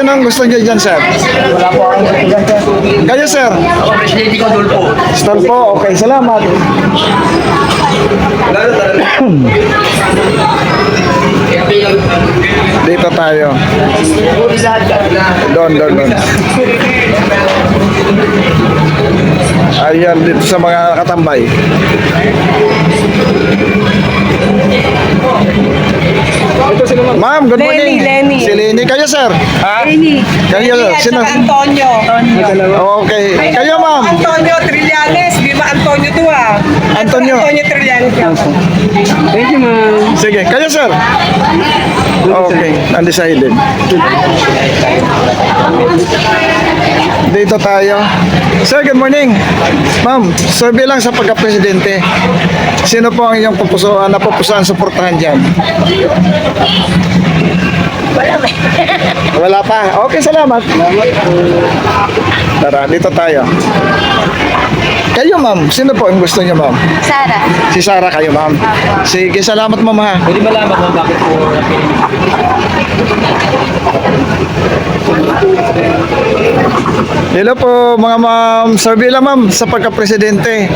Sino ang gusto niyo dyan, sir? Wala po akong katigan, sir. Kayo, sir? Ako, Presidente ko, Dulpo. Stolpo, okay, salamat. Dito tayo. Doon. Ayan, dito sa mga katambay. Ma'am, good morning. Lenny. Si Lenny. Kayo, sir? Ha? Lenny. Kayo, At sino? saka Antonio. Okay. Kayo, ma'am? Antonio Trillanes. Bima Antonio to ah. Antonio. Antonio Trillanes. Thank you, ma'am. Sige, kayo, sir? Okay, undecided. Dito tayo. Sir, good morning. Ma'am, survey lang sa pagka-presidente. Sino po ang inyong napupusuan suportahan dyan? Wala pa. Okay, salamat. Tara, dito tayo. Kayo, ma'am. Sino po ang gusto niyo, ma'am? Sara. Si Sarah kayo, ma'am. Sige, salamat, ma'am, ha. Pwede malaman kung bakit po napili. Hello po, mga ma'am. Survey lang, ma'am, sa pagka-presidente.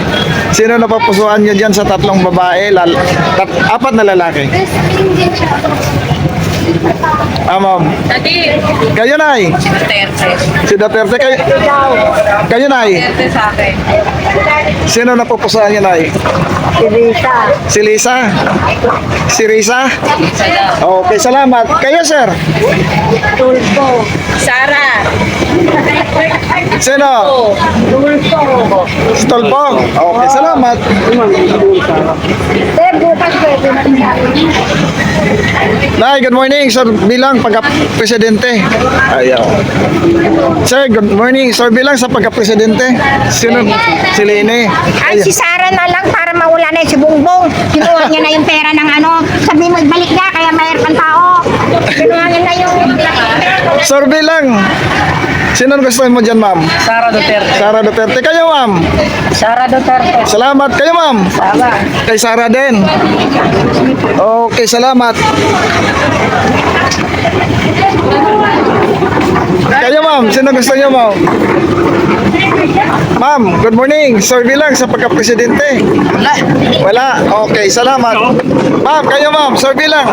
Sino napapusuan niyo dyan sa tatlong babae, apat na lalaki? Ma'am. Kayo, Nay. Si Duterte. Kayo, Nay. Sa akin. Sino napupusuan niyo, Nay? Si Rita. Si Lisa? Si Risa? Okay, salamat. Kayo, sir? Tulpo. Sara. Sino? Tulpo. Stolpo? Okay, salamat. Eh, bukas pwede na niya. Nay, good morning. Sir, bilang pagka-presidente. Ayaw. Sir, good morning. Sir, bilang sa pagka-presidente. Sino? Si Lene. Ay, si Sara na lang para mawala na si Bongbong. Kinuha niya na yung pera ng ano. Sabi mo, ibalik niya, kaya mayroon pang tao. Kinuha niya na yung... Sir, bilang. Sino ang gusto mo dyan, ma'am? Sara Duterte. Sara Duterte. Kayo, ma'am. Sara Duterte. Salamat. Kayo, ma'am. Sara. Kay Sara din. Okay, salamat. Kayo, ma'am. Sino gusto niyo, ma'am? Ma'am, good morning. Survey lang sa pagka-presidente. Wala. Okay, salamat. Ma'am, kayo, ma'am. Survey lang.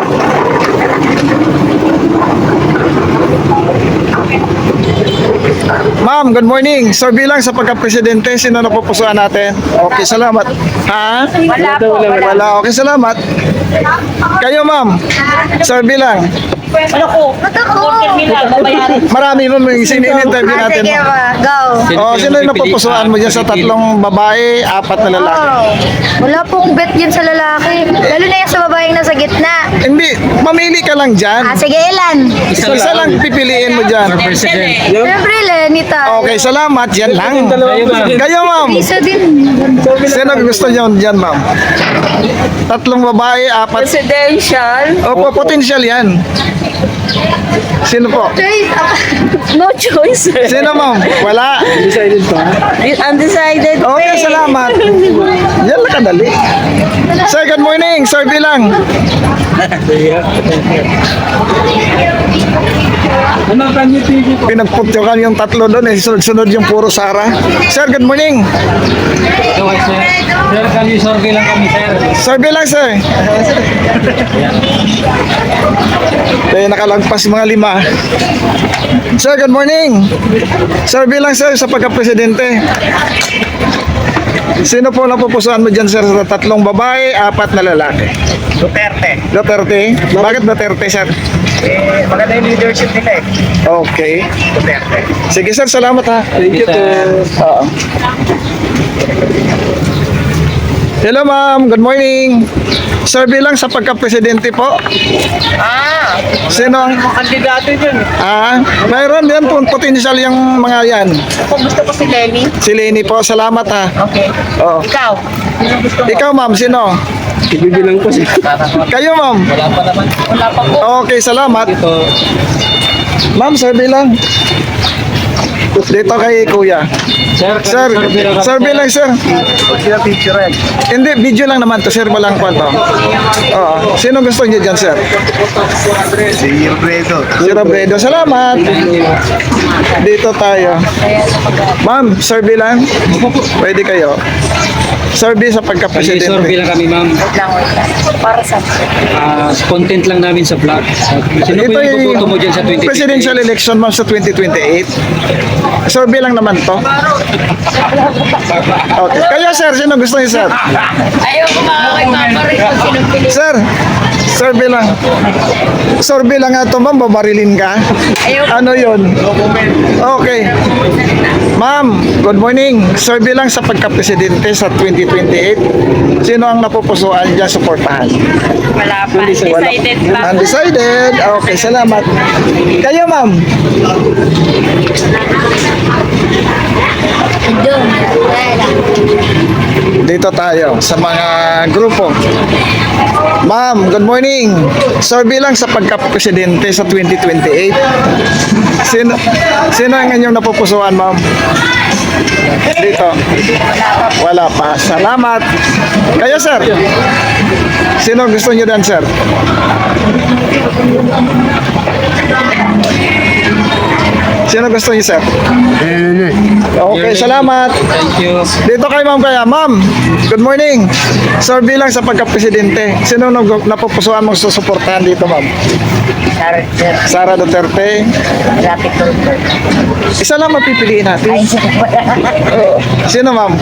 Ma'am, good morning. Survey lang sa pagka-presidente. Sino napupusuan natin? Okay, salamat. Ha? Wala po. Wala. Okay, salamat. Kayo, ma'am. Survey lang. Ano ko? Marami mo may sini-interview natin. Sige ba, go. Oh, sino yung napupusuan mo dyan sa tatlong babae, apat na lalaki? Wala pong bet yan sa lalaki. Lalo na yung sa babaeng nasa gitna. Hindi, mamili ka lang dyan. Sige, ilan? Isa lang pipiliin mo dyan. Siyempre, Lenita. Okay, salamat. Yan lang. Kayo, ma'am. Isa din. Sino gusto niyo dyan, ma'am? Tatlong babae, apat. Presidential. Opo, potential yan. Sino po? No choice. Sino, ma'am? Wala. Undecided. Okay, salamat. Yan lang kadali. Sir, good morning. Survey lang. Pinagputyokan yung tatlo doon eh. Sunod-sunod yung puro Sara. Sir, good morning. Okay, sir. Sir, kami survey lang kami, sir. Survey lang, sir. Kaya nakalagpas mga 5. Sir, good morning. Survey lang, sir, sa pagka-presidente. Sino po napupusuan mo dyan, sir, sa tatlong babae, apat na lalaki? Duterte. Duterte? Bakit Duterte, sir? Maganda yung leadership nila eh. Okay. Duterte. Sige, sir, salamat ha. Thank you, sir. Oo. Hello, ma'am. Good morning. Survey lang sa pagka-presidente po. Sino ang... Kandidato yun. Mayroon yan po, potential yung mga yan. Kung gusto ko si Lenny. Si Lenny po, salamat ha. Okay. Oo. Ikaw. Sino gusto mo? Ikaw, ma'am, sino? Ibibilang ko siya. Kayo, ma'am. Wala pa naman. Wala pa po. Okay, salamat. Ito. Ma'am, survey lang. Dito kay kuya. Sir, survey lang sir. Hindi, video lang naman to. Share mo lang po to. Oo. Sino gusto niyo dyan, sir? Si Alfredo. Si Robredo. Salamat. Dito tayo. Ma'am, survey lang. Pwede kayo. Survey sa Survey pagka-presidente. lang kami, ma'am. Para sa Content lang namin sa vlog. Sino po yung iboboto mo dyan sa 2028? presidential election, ma'am, sa 2028. Survey lang naman to. Okay. Kaya, sir, sino gusto niyo, sir? Ayaw ko makakipaparinig kung sinong pili. Sir, survey lang. Survey lang nga ito, ma'am. Babarilin ka? Ano yun? Okay. Ma'am, good morning. Survey lang sa pagka-presidente sa 2028. Sino ang napupusuan dyan suportahan? Wala pa. Decided pa. Undecided. Okay, salamat. Kayo, ma'am. Dito tayo sa mga grupo. Ma'am, good morning. Survey lang sa pagka-presidente sa 2028. Sino ang inyong napupusuan, ma'am? Dito. Wala pa. Salamat. Kayo, sir. Sino gusto niyo dan, sir? Sino gusto niyo, sir? Okay, salamat. Thank you. Dito kay ma'am kaya. Ma'am, good morning. Survey lang sa pagka-presidente. Sino napupusuan mong susuportahan dito, ma'am? Sara Duterte. Isa lang mapipiliin natin. Oo. Sino, ma'am?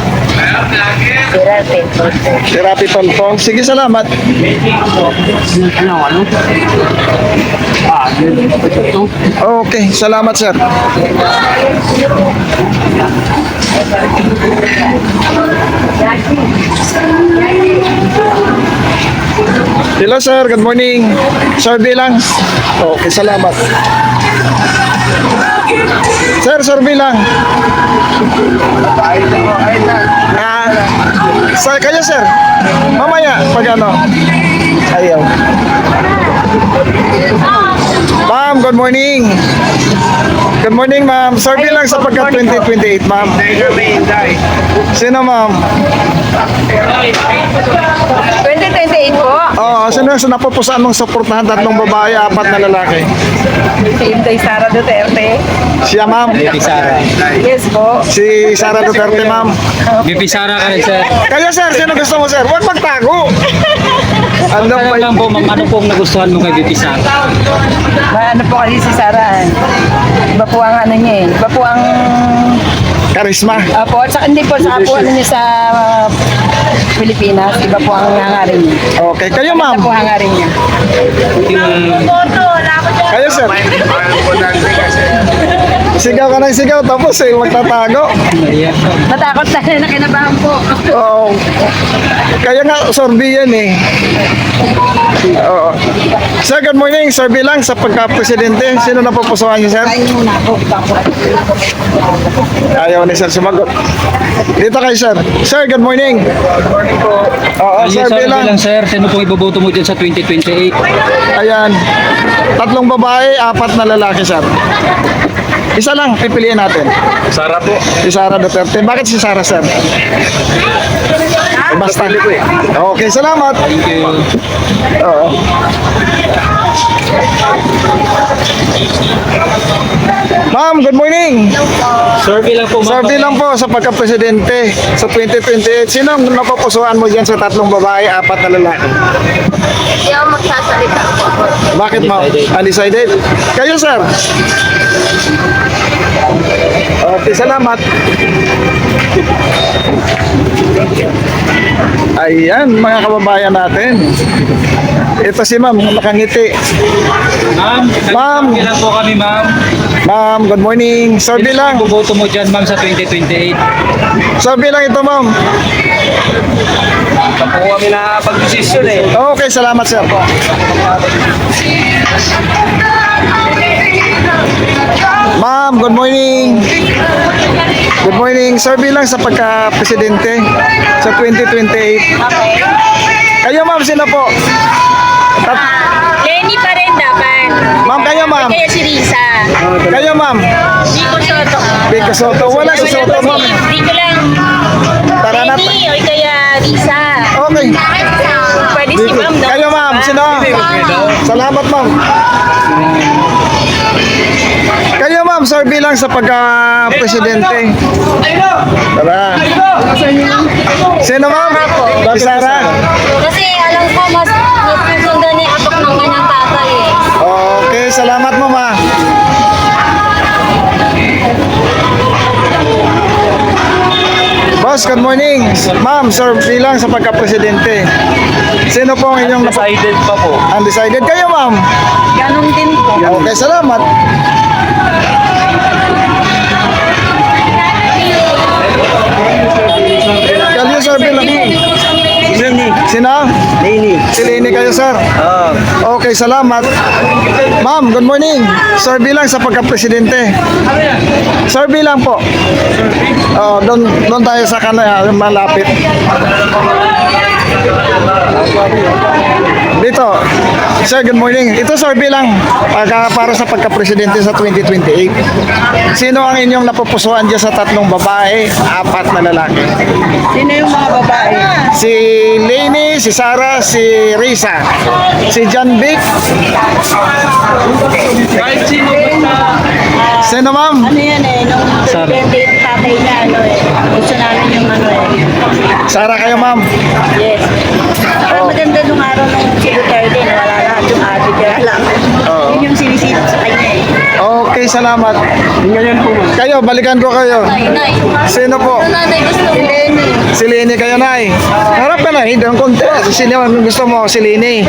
Si Rapi Tolpo. Sige, salamat. Okay, salamat, sir. Hello, sir. Good morning. Survey lang. Okay, salamat. Sir, survey lang. Kayo, sir. Mamaya, pag ano. Ayaw. Ma'am, good morning. Good morning, ma'am. Survey lang sa pagka 2028, ma'am. Sino, ma'am? 2028 po. Oo, sino sa napupusan mong suportahan? 3 babae, 4 na lalaki. Si Inday Sara Duterte. Siya, ma'am. BP Sara. Yes po. Si Sara Duterte, ma'am. BP Sara ka rin, sir. Kaya, sir, sino gusto mo, sir? Huwag magtago. Ano Tanong ba lang po, ma'am, ano pong nagustuhan mo kay BP Sara? Ano po kasi si Sara? Iba po ang ano niya eh. Iba po ang... Karisma. Apo, at saka hindi po sa po ano niya sa Pilipinas. Iba po ang hangarin niya. Okay, kayo, Iba ma'am. po ang hangarin niya. Kayo, sir. Sigaw ka ng sigaw, tapos magtatago. Ayan. Natakot na kinabahan po. Oo. Kaya nga, survey yan eh. Oo. Sir, good morning. Survey lang sa pagka-presidente. Sino na pupusuan niyo, sir? Ayaw ni sir sumagot. Dito kay sir. Sir, good morning. Oo, Ayun, survey survey lang. lang, sir. Sino pong iboboto mo dyan sa 2028? Ayan. 3 babae, 4 na lalaki, sir. Isa lang, pipiliin natin. Sara po. Si Sara Duterte. Bakit si Sara, sir? Basta. Okay, salamat. Thank you. Oo. Ma'am, good morning. Survey lang po, ma'am. Survey lang po sa pagka-presidente sa 2028. Sino ang napupusuan mo dyan sa 3 babae, 4 na lalaki? Hindi ako magsasalita po. Bakit, ma'am? Undecided. Kayo, sir? Okay, salamat. Ayan, mga kababayan natin. Ito si ma'am, nakangiti. Ma'am, Ma'am. survey lang po kami, ma'am. Ma'am, good morning. Survey lang. Iboboto mo dyan, ma'am, sa 2028. Survey lang ito, ma'am. Po kami na pag-desisyon eh. Okay, salamat, sir. Ma'am, good morning. Good morning. Survey lang sa pagka-presidente sa 2028. Kayo, ma'am, sino po? Lenny pa rin dapat. Ma'am, kayo, ma'am. Kaya si Risa. Kayo, ma'am. Nico Soto. Vico Soto. Wala si Soto, ma'am. Isa. Okay. Pwede si ma'am, no? Kayo ma'am, sino? Salamat ma'am. Kayo ma'am, sir bilang sa pagka-presidente. Tara. Sino ma'am? Si Sara. Kasi alam ko, mas nagsusundan ni atok ng kanyang tatay eh. Okay, salamat mama. Boss, good morning. Ma'am, sir bilang sa pagka-presidente. Sino po ang inyong Decided pa po. undecided? Kayo ma'am. Ganon din po. Okay, salamat. Kayo sir bilang. Sino? Nini. Si Lini kayo sir. Okay, salamat. Ma'am, good morning. Sir bilang sa pagka-presidente. Sir bilang po. Oh, doon tayo sa kanaya, malapit. Dito. Sir, good morning. Ito sir bilang para sa pagka-presidente sa 2028. Sino ang inyong napupusuan dyan sa tatlong babae, 4 na lalaki? Sino yung mga babae? Si Lainey, si Sarah, si Risa, si John Vic. Kahit sino basta. Sino ma'am? Ano yan eh, nung presidente yung tatay niya, ano eh. Gusto namin yung ano eh. Sarah kayo ma'am. Yes. Saka maganda nung araw nung si Duterte, wala lahat yung ate, kaya lang. Yun yung sinisipot sa kanya eh. Okay, salamat. Ngayon po. Kayo, balikan ko kayo. Nay, Sino po? nanay gusto mo. Si Lini kayo, Nay. Harap ka na, hindi ang konti. Sino ang gusto mo? Si Lini.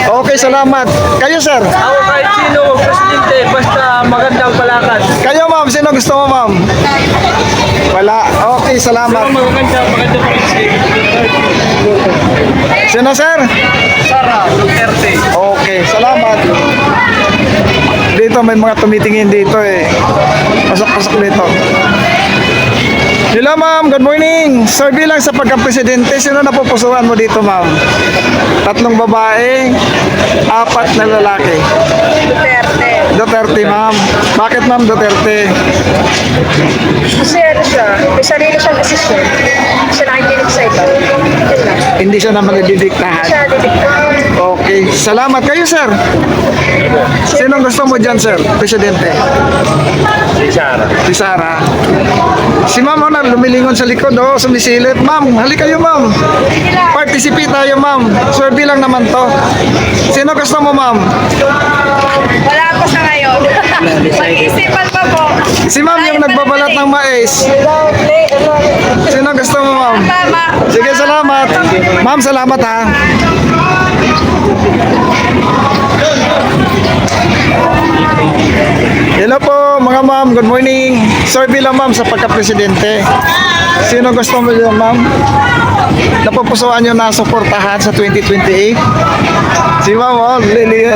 Okay, salamat. Kayo, sir. Ako kahit sino, presidente, basta magandang palakad. Kayo, ma'am. Sino gusto mo, ma'am? Wala. Okay, salamat. Magandang presidente. Sino, sir? Sara Duterte. Okay, salamat. Dito may mga tumitingin dito eh. Pasok-pasok dito. Hello ma'am, good morning. Sir bilang sa pagka-presidente, sino napupusuan mo dito ma'am? 3 babae, 4 na lalaki. Duterte. Duterte ma'am. Bakit ma'am Duterte? Kasi ano siya, may sarili siyang desisyon. Siya nakikinig sa iba. Yun lang. Hindi siya naman nagdidiktahan. Siya didiktahan. Okay, salamat kayo sir. Sino gusto mo dyan sir, presidente? Si Sara. Si Sarah. Si ma'am na lumilingon sa likod, oh, sumisilip. Ma'am, halika kayo ma'am. Participate tayo ma'am. Survey lang naman to. Sino gusto mo ma'am? Wala po sa ngayon. Mag-isipan pa po. Si ma'am yung nagbabalat ng mais. Sino gusto mo ma'am? Tama. Sige, salamat. Ma'am, salamat ha. Hello po mga ma'am, good morning. Survey lang ma'am sa pagka-presidente. Sino gusto mo dyan ma'am? Napupusuan nyo na suportahan sa 2028? Si ma'am, oh, lili.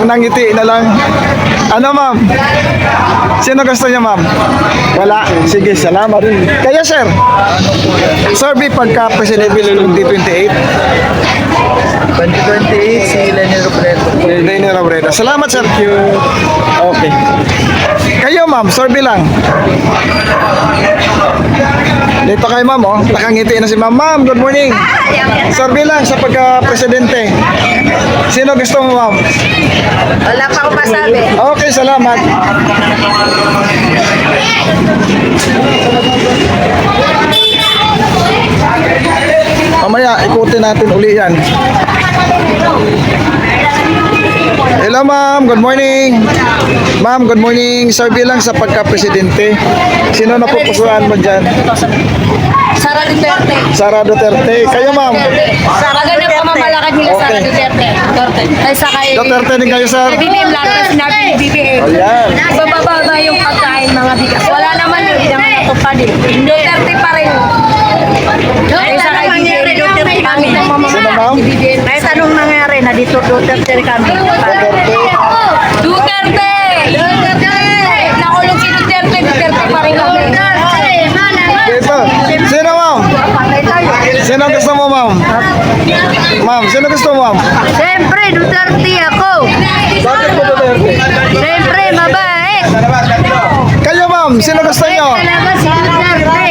Nangiti na lang. Ano ma'am? Sino gusto niya ma'am? Wala. Sige, salamat rin. Kaya sir, survey pagka-presidente 2028? 2028, si Lenny Robredo. Lenny Robredo. Salamat sir. Okay. Kayo ma'am, survey lang. Dito kay ma'am, oh. Nakangiti na si ma'am. Ma'am, good morning. Survey lang sa pagka-presidente. Sino gusto mo ma'am? Wala pa akong masabi. Okay, salamat. Mamaya, ikutin natin uli yan. Hello ma'am, good morning. Ma'am, good morning. Survey lang sa pagka-presidente. Sino napupusuan mo dyan? Sara Duterte. Sara Duterte. Kayo ma'am? Maganda pa mamalakad nila Sara Okay. Duterte. Ay sa kay Duterte din kayo sir? BBM lang na sinabi ni BBM. Ayan. Bababa yung pagkain mga bigas. Wala naman yun, hindi naman natupad eh. Duterte pa rin. Ay sa kay BBM, Duterte kami. Sino ma'am? Kahit anong nangyari na dito Duterte kami. Duterte! Duterte! Nakulong si Duterte, Duterte pa rin kami. Dito. Sino ma'am? Sino gusto mo ma'am? Ma'am, sino gusto mo ma'am? Siyempre, Duterte ako. Bakit po Duterte? Siyempre, mabait. Kayo ma'am, sino gusto nyo? Talaga si Duterte.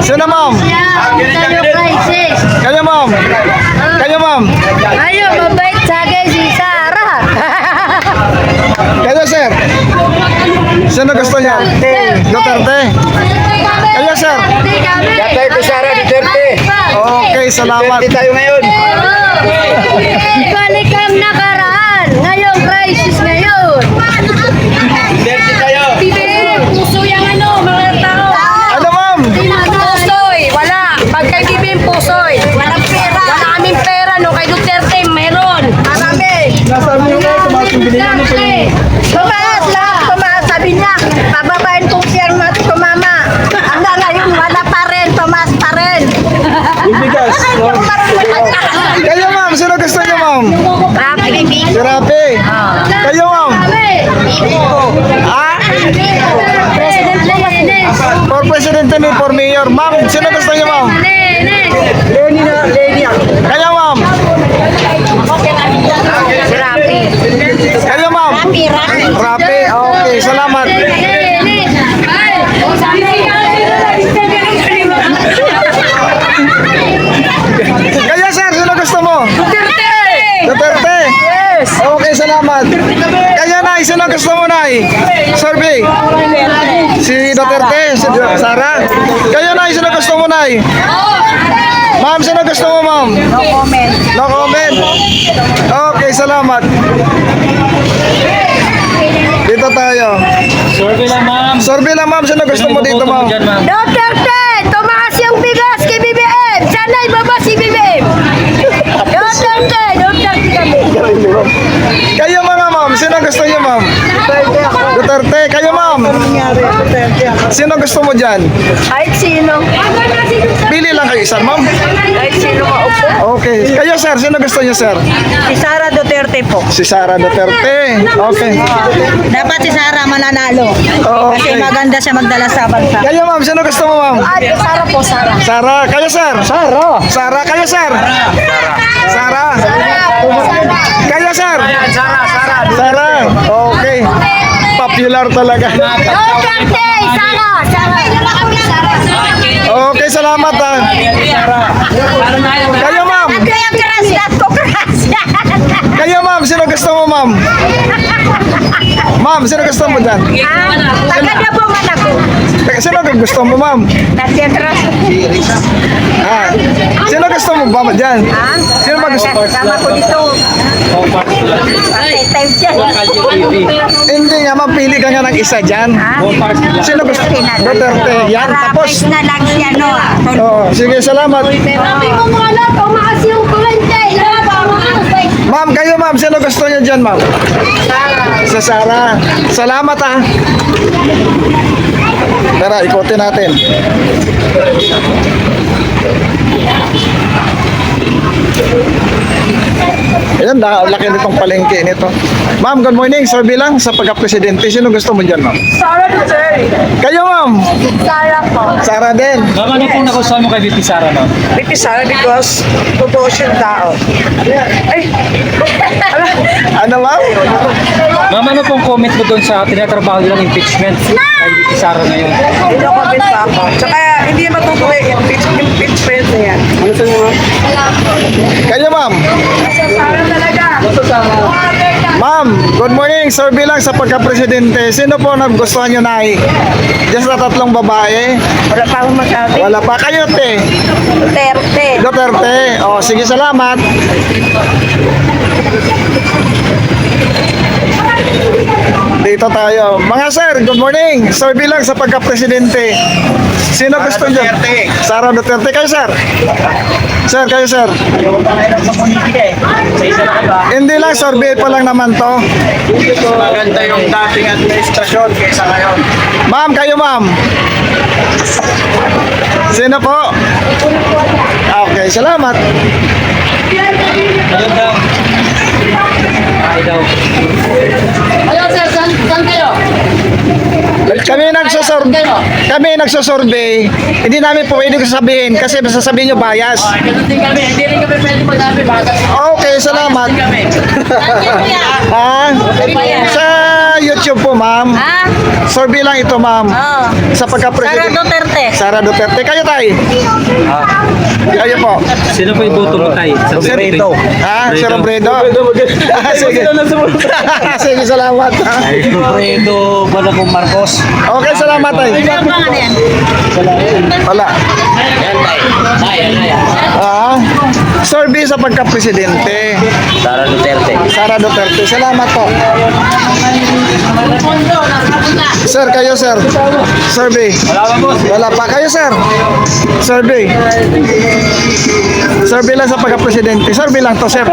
Sino ma'am? Sa'yo, guys. Kayo, ma'am. Kayo, ma'am. Ayun, mabait sa akin si Sarah. Kayo, sir. Sino gusto niya? Duterte. Kayo, sir. Duterte, Sara, Duterte. Okay, salamat. tayo ngayon. Balik ang nakaraan. Ngayong crisis ngayon. Duterte tayo. Puso yung mga tao. Ano, ma'am? Pusoy, wala. Pag kay BBM pusoy, walang pera. Wala kaming pera, no? Kay Duterte, meron. Marami. Tumaas lahat, tumaas. Sabi niya, pababain kong share natin tumama. Hanggang ngayon, wala pa rin, tumaas pa rin. Kayo, ma'am. Sino gusto niyo, ma'am? Si Rapi. Kayo, ma'am. Ah? President Lenin. For President ni for Mayor. Ma'am, sino gusto niyo, ma'am? Kayo, ma'am. Si Rapi. Kayo, ma'am. Rapi. Okay, salamat. Kayo, sir. Sino gusto mo? Duterte. Yes. Okay, salamat. Kayo, Nay. Sino gusto mo, Nay? Survey. Si Duterte. Si Sara. Kayo, Nay. Sino gusto mo, Nay? Ma'am, sino gusto mo, ma'am? No comment. No comment. Okay, salamat. Dito tayo. Survey lang, ma'am. Survey lang, ma'am. Sino gusto mo dito, ma'am? Dyan, ma'am. Duterte, tumaas yung bigas kay BBM. Sana ibaba si BBM. Duterte kami. Kayo, mga ma'am. Sino gusto niyo, ma'am? Duterte. Kayo, ma'am. Sino gusto mo dyan? Kahit sino. Pili lang kayo isa, ma'am. Kahit sino maupo. Okay. Kayo, sir. Sino gusto niyo, sir? Si Sara Duterte po. Si Sara Duterte. Okay. Dapat si Sara mananalo. Kasi Okay. maganda siya magdala sa bansa. Kayo, ma'am. Sino gusto mo, ma'am? Ay, Sara po, Sara. Sara. Kayo, sir. Sara. Sara. Kayo, sir. Sara. Kayo, sir. Sara. Okay. Popular talaga. Duterte, Sara. Okay, salamat ha. Kayo, ma'am. Kaya keras lahat ko keras. Kayo, ma'am. Sino gusto mo, ma'am? Ma'am, sino gusto mo dyan? Tagada po man ako. Sino gusto mo, ma'am? Nagkakras. Ha? Sino gusto mo ba dyan? Sino ba gusto? Sama ko dito. Patay time siya. Hindi nga, ma'am. Pili ka nga ng isa dyan. Sino gusto? Duterte. Yan. Tapos. na lang siya, no? Oh, sige, salamat. Sabi mo mga lang, tumaas yung kulante. Ma'am, kayo, ma'am. Sino gusto niyo dyan, ma'am? Sa Sara. Salamat ha. Tara, ikutin natin. Ayan, laki nitong palengke nito. Ma'am, good morning. Survey lang sa pagka-presidente. Sino gusto mo dyan, ma'am? Sara Duterte. Kayo, ma'am. Sara po. Sara din. Ma'am, ano pong nakusahan mo kay VP Sara, ma'am? Bibi Sara because totoo siyang tao. Ay, Ano, ma'am? Ma'am, ano pong comment mo doon sa tinatrabaho nilang impeachment kay VP Sara ngayon? hindi ako comment pa ako. Tsaka hindi matutuloy yung impeachment na yan. Kayo, ma'am. Sara talaga. Ma'am, good morning. Survey lang sa pagka-presidente. Sino po nagustuhan nyo, Nay? Just na tatlong babae. Wala pa akong masabi. Wala pa kayo, te. Duterte. Duterte. O, sige, salamat. Dito tayo. Mga sir, good morning. Survey lang sa pagka-presidente. Sino gusto nyo? Sara Duterte. Kayo, sir? Sir, kayo, sir? Hindi lang, survey pa lang naman to. Maganda yung dating administrasyon kaysa ngayon. Ma'am, kayo, ma'am. Sino po? Okay, salamat. Ayun daw. Ay daw. Kami nagsasurvey. Hindi namin po pwede sasabihin kasi sasabihin nyo bias. Hindi rin kami pwede magsabi bagas. Okay, salamat. Ha? Sa YouTube po, ma'am. Survey lang ito, ma'am. Oo. Sa Sara pagka-presidente. Duterte. Sara Duterte. Kayo, tay. Kayo po. Sino po iboto mo tayo? Sa Robredo. Si Robredo. Sige. Sige, salamat. Robredo, Balagong Marcos. Okay, salamat, tay. Ano ba yan? Wala. Survey sa pagka-presidente. Sara Duterte. Sara Duterte. Salamat po. Sir, kayo, sir. Survey. Wala ba, boss? Wala pa. Kayo, sir. Survey. Survey lang sa pagka-presidente. Survey lang to, sir.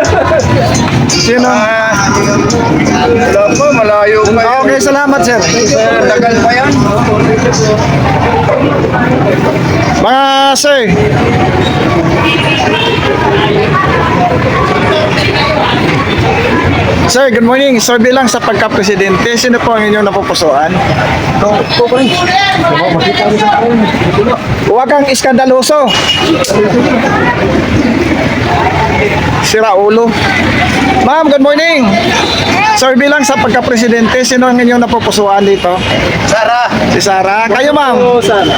Sino? Wala po, malayo pa. Okay, salamat, sir. Tagal pa yan. Mga sir. Sir, good morning. Survey lang sa pagka-presidente. Sino po ang inyong napupusuan? Huwag kang iskandaloso. Sira ulo. Ma'am, good morning. Survey lang sa pagka-presidente. Sino ang inyong napupusuan dito? Sara. Si Sara. Kayo, ma'am. Sara.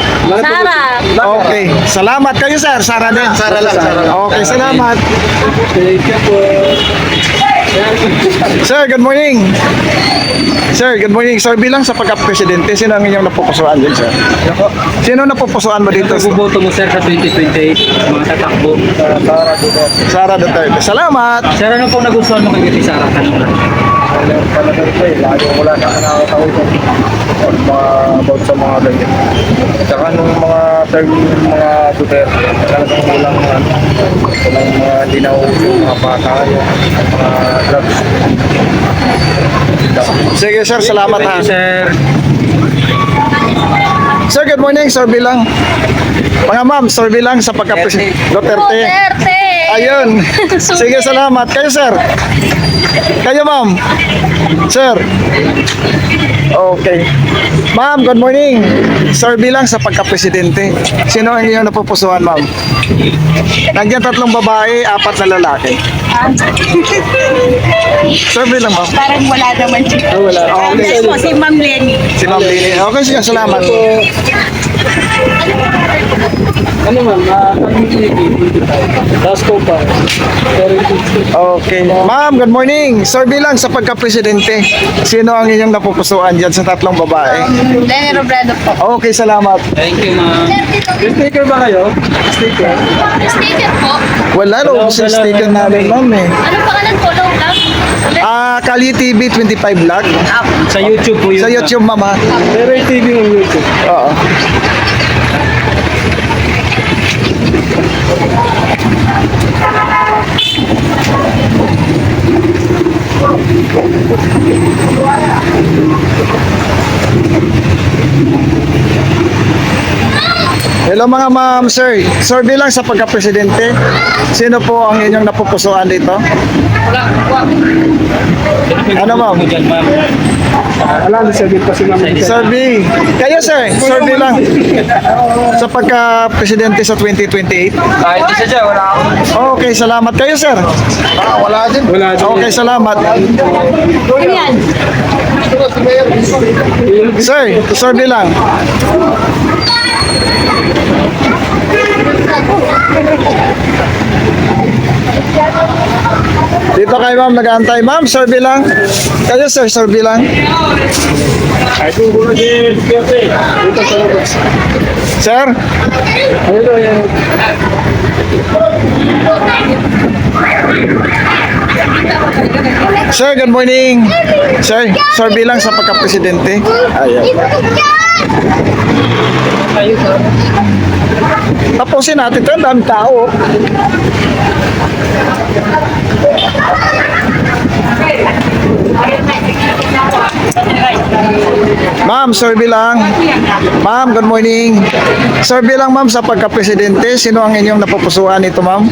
Okay. Salamat kayo, sir. Sara din. Sara lang, Sara lang. Okay, salamat. Sir, good morning. Sir, good morning. Sir, bilang sa pagka-presidente, sino ang inyong napupusuan din, sir? Sino napupusuan mo dito? Iboto mo sir sa 2028, mga tatakbo. Sara Duterte. Salamat. Sir, ano pong nagustuhan mo kay Sara? Tanong lang. Lagi wala na nakakausap about sa mga ganyan. Saka nung mga third mga Duterte, talagang walang mga dinauso, mga bata, mga drugs. Sige, sir. Salamat, ha. Sir, Sir, good morning. Sir, bilang. Mga ma'am, sir, bilang sa pagka-presidente. Duterte. Ayun. Sige, salamat. Kayo, sir. Kayo, ma'am. Sir. Okay. Ma'am, good morning. Sir, bilang sa pagka-presidente. Sino ang inyong napupusuan, ma'am? Nandiyan 3 babae, 4 na lalaki. Sir, bilang, ma'am. Parang wala naman siya. Wala. Okay. Yes po, si Ma'am Lenny. Si Ma'am Lini. Okay, sige, salamat. ano ma'am, last ko pa. Okay. Ma'am, good morning. Sir, bilang sa pagka-presidente, sino ang inyong napupusuan dyan sa 3 babae? Lenny Robredo po. Okay, salamat. Thank you ma'am. Sticker ba kayo? Sticker po. Wala, no, sa sticker namin, ma'am, eh. Ano pangalan po? Long lang? Kali TV 25 Vlog. Sa YouTube po yun. Sa YouTube, ma'am, ha? Pero yung TV ng YouTube. Oo. Hello mga ma'am, sir. Sir, bilang sa pagka-presidente, sino po ang inyong napupusuan dito? Ano, ma'am? Diyan ma'am. Alam, sabihin pa si Ma'am. Sir B. Kayo, sir. Sir, bilang sa pagka-presidente sa 2028. Kahit isa dyan, wala ako. Okay, salamat kayo, sir. Wala din. Wala din. Okay, salamat. Sir, bilang. Dito kay ma'am, nag-aantay. Ma'am, sir, bilang. Kayo, sir, bilang. Ay, tubo na din. Dito sa labas. Sir? Ano yan? Sir, good morning. Sir, bilang sa pagka-presidente. Ayan. Tapusin natin ito. Ang dami tao. Ma'am, sir, bilang. Ma'am, good morning. Sir, bilang, ma'am, sa pagka-presidente, sino ang inyong napupusuan nito, ma'am?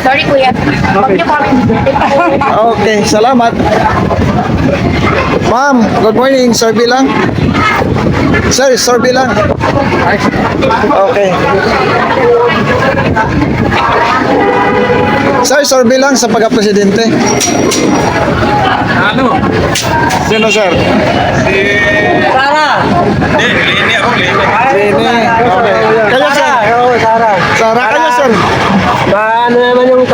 Sorry, kuya. Huwag niyo kami. Okay, salamat. Ma'am, good morning. Sir, bilang. Sir, bilang. Okay. Sir, bilang sa pagka-presidente. Ano? Sino, sir? Sara! Lini. Okay. Kayo, sir? Oo, Sara. Sara, kayo, sir? Ano naman yung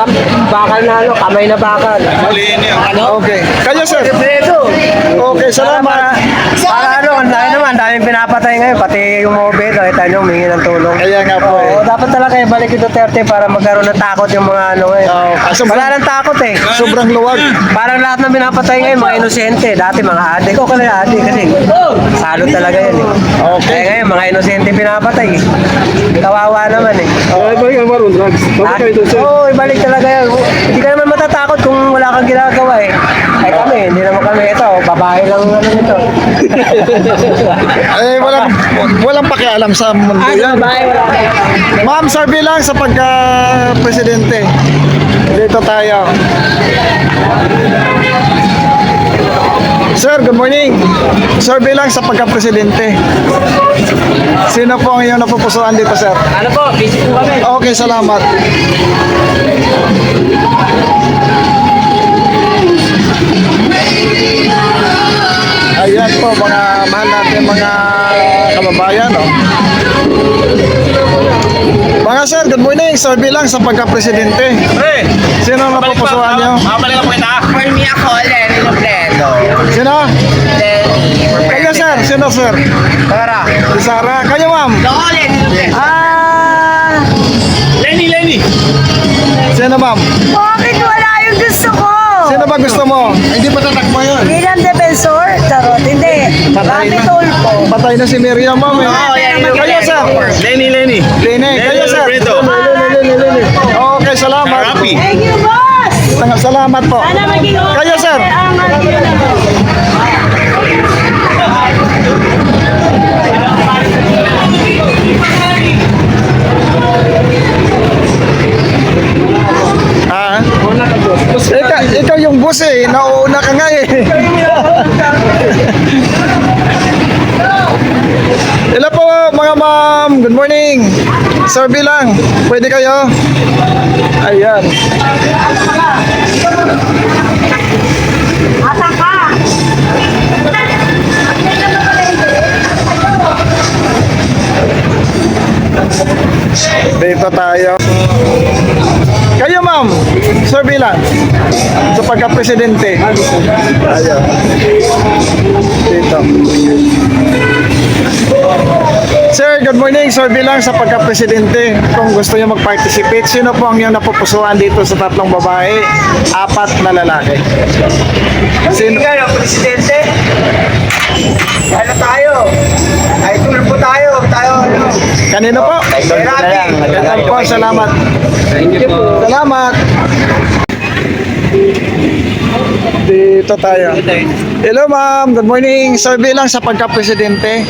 bakal na kamay na bakal. Okay. Kayo, sir? Okay, salamat. Para ang daming pinapatay ngayon, pati yung mobile, nakita nyo, humingi ng tulong. Kaya nga po eh. Oo, dapat talaga ibalik yung Duterte para magkaroon ng takot yung mga ano ngayon. Kaso Wala nang takot eh. sobrang luwag. Parang lahat ng pinapatay ngayon, mga inosente. Dati mga adik. O kaya adik kasi salo talaga yan eh. Okay. Kaya ngayon, mga inosente pinapatay eh. Kawawa naman eh. Oo, ibalik talaga yan. Hindi ka naman matatakot kung wala kang ginagawa eh. Ay kami, hindi naman kami ito. Babae lang ang ano nito. Eh, walang pakialam sa mundo yan. Babae, wala ka. Ma'am, survey lang sa pagka-presidente. Dito tayo. Sir, good morning. Survey lang sa pagka-presidente. Sino po ang iyong napupusuan dito, sir? Ano po, busy po kami. Okay, salamat. Ayan po, mga mahal natin mga kababayan. Oh. Mga sir, good morning. Survey lang sa pagka-presidente. Sino ang napupusuan nyo? For me ako, Lenny Robredo. Sino? Lenny Kayo, sir. Sino, sir? Tara. Si Sarah. Kayo, ma'am. Ako, Lenny Robredo. Lenny. Sino, ma'am? Bakit wala yung gusto ko? Sino ba gusto mo? Hindi pa tatakbo yun. Bilang defensor? Charot, hindi. Patay Rapi na. Tulfo. Patay na si Miriam, ma'am. Eh. Kayo, sir. Lenny. Lene. Kayo, sir. Okay, salamat. Thank you, boss! Salamat po. Sana maging okay. Kayo, sir. Ang Ah? Ikaw yung boss eh. Nauuna ka nga eh. Hello po mga ma'am. Good morning. Survey lang. Pwede kayo? Ayan. Asa ka? Dito tayo. Kayo ma'am. Survey lang. Sa pagka-presidente. Ayan. Dito. Sir, good morning. Survey lang sa pagka-presidente. Kung gusto niyo mag-participate, sino po ang iyong napupusuan dito sa tatlong babae, 4 na lalaki? Sino? Kayo, presidente. Ano tayo? Ay, tulpo tayo. Ano? Kanino po? Kanino po, salamat. Thank you po. Salamat. Dito tayo. Hello ma'am, good morning. Survey lang sa pagka-presidente.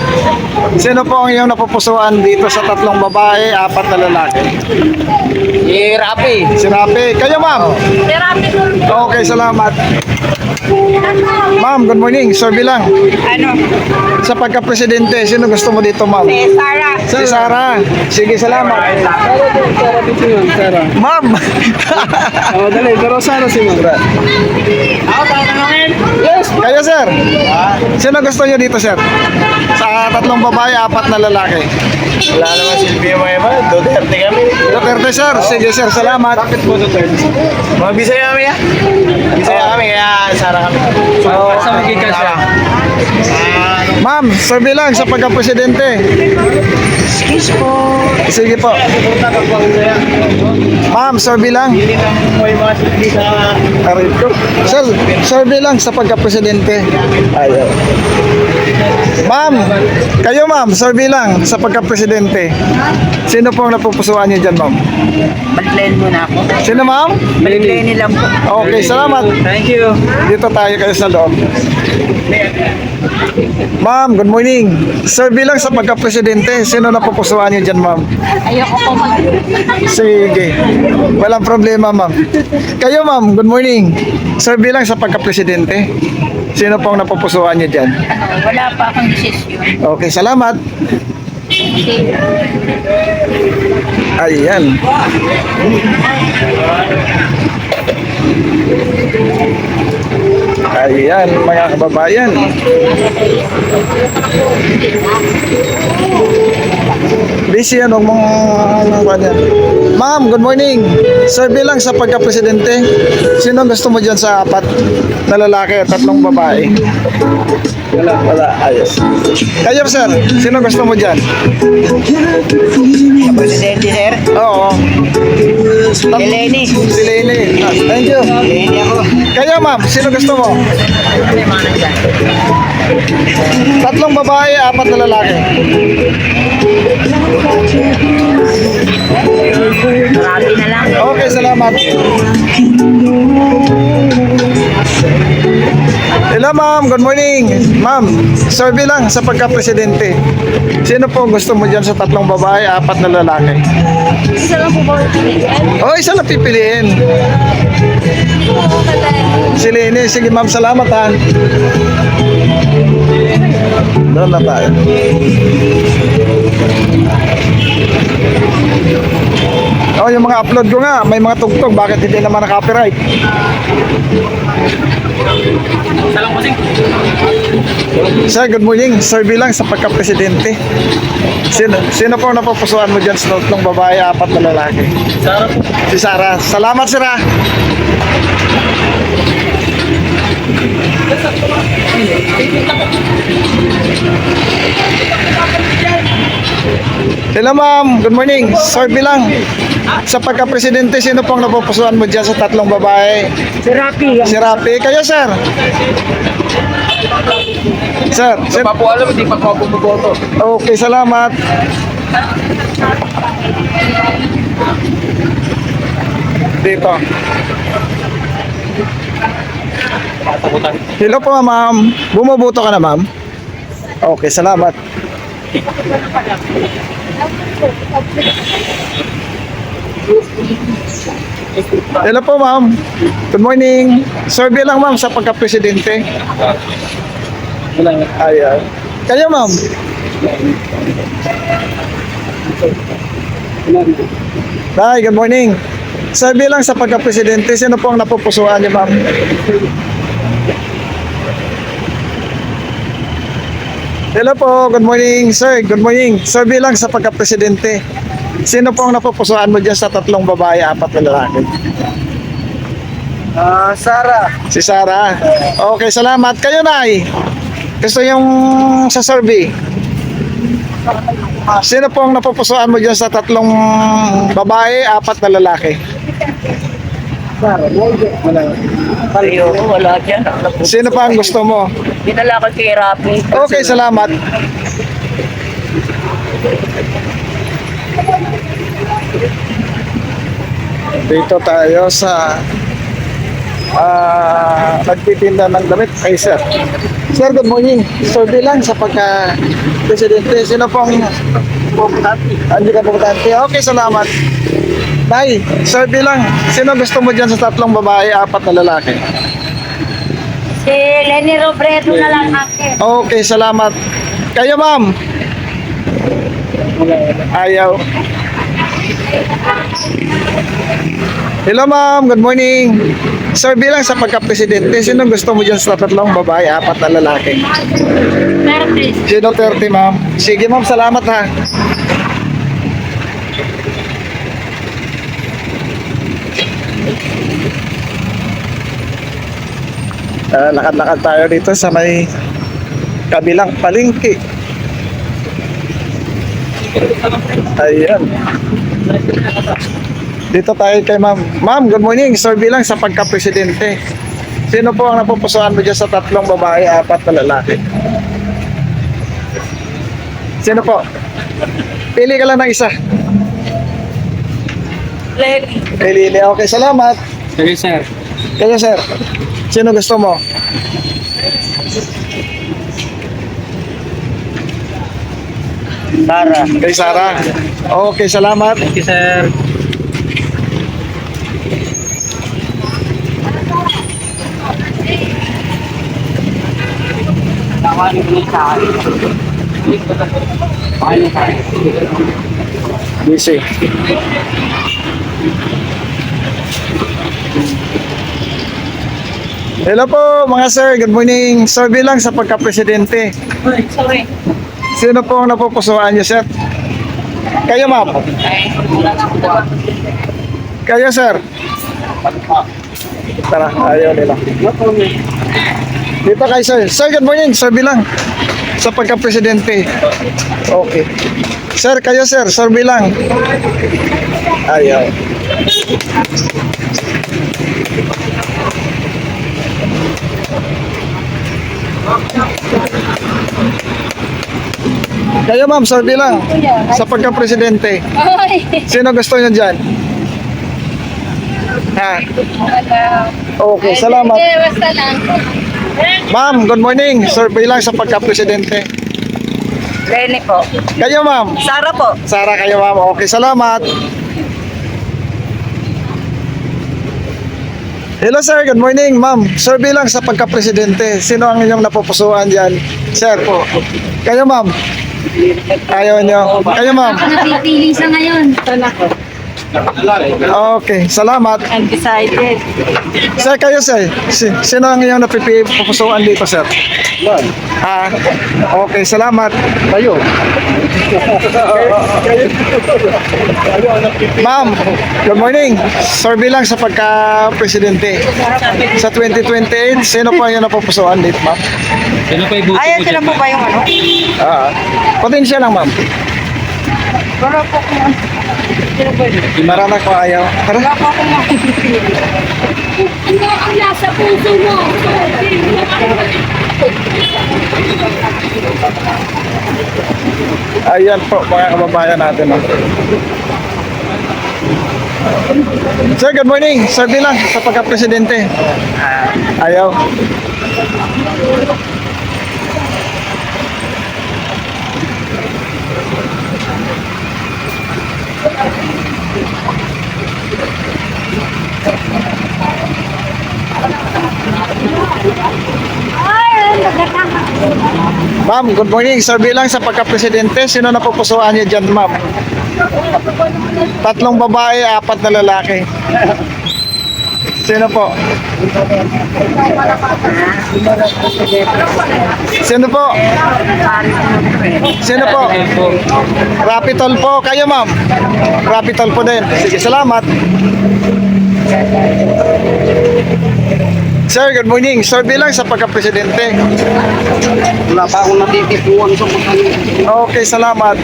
Sino po ang iyong napupusuan dito sa tatlong babae, 4 na lalaki? Rapi. Si Rapi. Kayo ma'am? Rapi Tulfo. Okay, salamat. Ma'am, good morning. Survey lang. Ano? Sa pagka-presidente, sino gusto mo dito ma'am? Sarah. Si Sarah. Sige, salamat. Ma'am. Oh, dali, pero sana si Ma'am. Yes, kayo sir. Sino gusto niyo dito sir? Sa tatlong babae, 4 na lalaki. Wala naman silbi mo iba, Duterte kami. Duterte sir. Sige sir, salamat. Bakit po Duterte? Mga Bisaya kami ya? Bisaya kami, kaya Sara kami. Sa maging kasya. Ma'am, survey lang sa pagka-presidente. Excuse po. Sige po. Ma'am, survey lang. Sir, survey lang sa pagka-presidente. Ayaw. Ma'am, kayo ma'am, survey lang sa pagka-presidente. Sino po ang napupusuan niyo dyan, ma'am? Balik muna ako. Sino, ma'am? Balik lang po. Okay, salamat. Thank you. Dito tayo kayo sa loob. Ma'am, good morning. Survey lang sa pagka-presidente. Sino napupusuan niyo dyan, ma'am? Ayoko po mag... Sige. Walang problema, ma'am. Kayo, ma'am, good morning. Survey lang sa pagka-presidente. Sino pong napupusuan niyo dyan? Wala pa akong desisyon. Okay, salamat. Ayan. Ayan, mga kababayan. Busy yan, huwag mong ano. Ma'am, good morning. Survey lang sa pagka-presidente. Sino gusto mo dyan sa apat na lalaki at 3 babae? Wala. Ayos. Kayo, sir. Sino gusto mo dyan? Presidente, sir. Oo. Si Lenny. Si Lene. Thank you. Lenny ako. Kayo, ma'am. Sino gusto mo? 3 babae, 4 na lalaki. Marami na lang. Okay, salamat. Hello, ma'am. Good morning. Ma'am, survey lang sa pagka-presidente. Sino po gusto mo dyan sa 3 babae, 4 na lalaki? Isa lang po ba pipiliin? Oh, isa lang pipiliin. Si Lene. Sige, ma'am. Salamat, ha. Doon na tayo. Oh, yung mga upload ko nga, may mga tugtog. Bakit hindi naman na-copyright? Sir, good morning. Survey lang sa pagka-presidente. Sino po napupusuan mo dyan sa 3 babae, 4 na lalaki? Sarah po. Si Sarah. Salamat, Sarah. Hello, ma'am. Good morning. Survey lang. Sa pagka-presidente, sino pong napupusuan mo dyan sa 3 babae? Si Rapi. Si Rapi. Kayo, sir. Sir, sir. Pa po alam, hindi pa po ako bumoto. Okay, salamat. Dito. Hello po, ma'am. Bumuboto ka na, ma'am? Okay, salamat. Hello po, ma'am. Good morning. Survey lang, ma'am, sa pagka-presidente. Ayan. Kayo, ma'am. Hi, good morning. Survey lang sa pagka-presidente. Sino po ang napupusuan niyo, ma'am? Hello po, good morning, sir. Good morning. Survey lang sa pagka-presidente. Sino po ang napupusuan mo dyan sa 3 babae, 4 na lalaki? Sarah. Si Sarah. Okay, salamat. Kayo, Nay. Gusto yung sa survey? Sino po ang napupusuan mo dyan sa 3 babae, 4 na lalaki? Ayoko, wala dyan. Sino pa ang gusto mo? Dinala ko kay Rapi. Okay, salamat. Dito tayo sa nagtitinda ng damit kay sir. Sir, good morning. Survey lang sa pagka-presidente. Sino pong hindi ka puputante? Okay, salamat. Nay, survey lang. Sino gusto mo dyan sa 3 babae, 4 na lalaki? Si Lenny Robredo na lang akin. Okay, salamat. Kayo, ma'am? Ayaw. Hello, ma'am. Good morning. Survey lang sa pagka-presidente. Sino gusto mo dyan sa 3 babae, 4 na lalaki? Sino 30, ma'am? Sige, ma'am. Salamat, ha. Lakad-lakad tayo dito sa may kabilang palengke. Ayan. Dito tayo kay ma'am. Ma'am, good morning. Survey lang sa pagka-presidente. Sino po ang napupusuan mo dyan sa 3 babae, 4 na lalaki? Sino po? Pili ka lang ng isa. Lenny. Pili. Okay, salamat. Sige, sir. Kaya sir, sino gusto mo? Sarah. Kay Sarah. Okay, salamat. Thank you, sir. Busy. Hello po mga sir, good morning. Survey lang sa pagka-presidente. Sino po ang napupusuan niyo, sir? Kayo, ma'am. Kayo, sir. Tara, ayaw nila. Dito kayo, sir. Sir, good morning. Survey lang sa pagka-presidente. Okay. Sir, kayo, sir. Survey lang. Ayaw. Kayo, ma'am, survey lang sa pagka-presidente. Sino gusto niyo dyan? Ha? Okay, salamat. Basta lang. Ma'am, good morning. Survey lang sa pagka-presidente. Lenny po. Kayo, ma'am. Sara po. Sara, kayo, ma'am. Okay, salamat. Hello, sir. Good morning, ma'am. Survey lang sa pagka-presidente. Sino ang inyong napupusuan dyan? Sir po. Kayo, ma'am. Ayaw nyo. Kayo, ma'am. Napipili sa ngayon. Okay, salamat. Undecided. Sir, kayo, sir. Sino ang inyong napupusuan dito, sir? Ah, okay, salamat. Kayo. Ma'am, good morning. Survey lang sa pagka-presidente. Sa 2028, sino po ang inyong napupusuan dito, ma'am? Sino pa ibuto Ayan mo sila dyan? po ba yung ano? Ah, potensya lang, ma'am. Wala po kung Marana ko ayaw. Tara. wala po akong makikipili. Ano ang nasa puso mo? Ayan po, mga kababayan natin. Oh. Sir, good morning. Survey lang sa pagka-presidente. Ayaw. Ma'am, good morning. Survey lang sa pagka-presidente. Sino napupusuan niyo dyan, ma'am? 3 babae, 4 na lalaki. Sino po? Sino po? Sino po? Rapitol po. Kayo, ma'am? Rapitol po din. Sige, salamat. Sir, good morning. Survey lang sa pagka-presidente. Wala pa akong natitipuan sa mga Okay, salamat.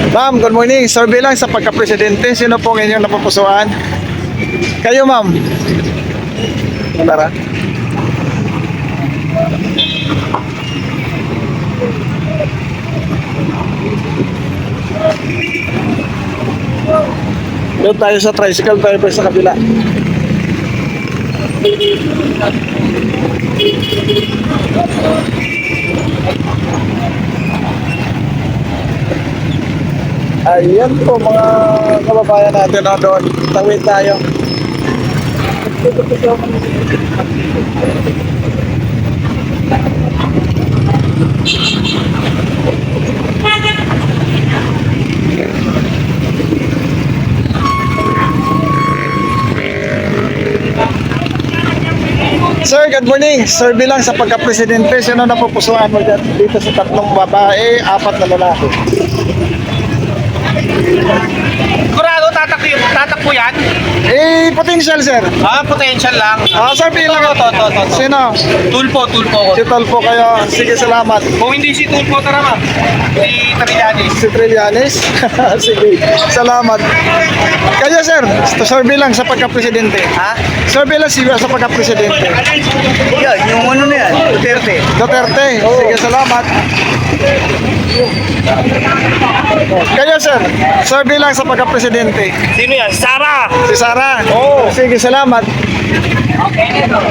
Ma'am, good morning. Survey lang sa pagka-presidente. Sino po ang inyong napupusuan? Kayo, ma'am. Tara. Doon tayo sa tricycle, tayo pa sa kabila. Ayan po mga kababayan natin na doon. Tawid tayo. Sir, good morning. Survey lang sa pagka-presidente. Sino napupusuan mo dyan? Dito sa 3 babae, 4 na lalaki. Sigurado tatakbo yan? Eh, potential, sir. Potential lang. Survey lang. To. Sino? Tulpo ko. Si Tolpo kayo. Sige, salamat. Kung hindi si Tulpo, tara ma. Si Trillanes. Si Trillanes. Sige, salamat. Kayo, sir. Survey lang sa pagka-presidente. Survey lang sa pagka-presidente. Yan, yung ano na yan, Duterte. Duterte. Sige, salamat. Kayo, sir. Sir, bilang sa pagka-presidente. Sino yan? Sara! Si Sara? Oo. Sige, salamat.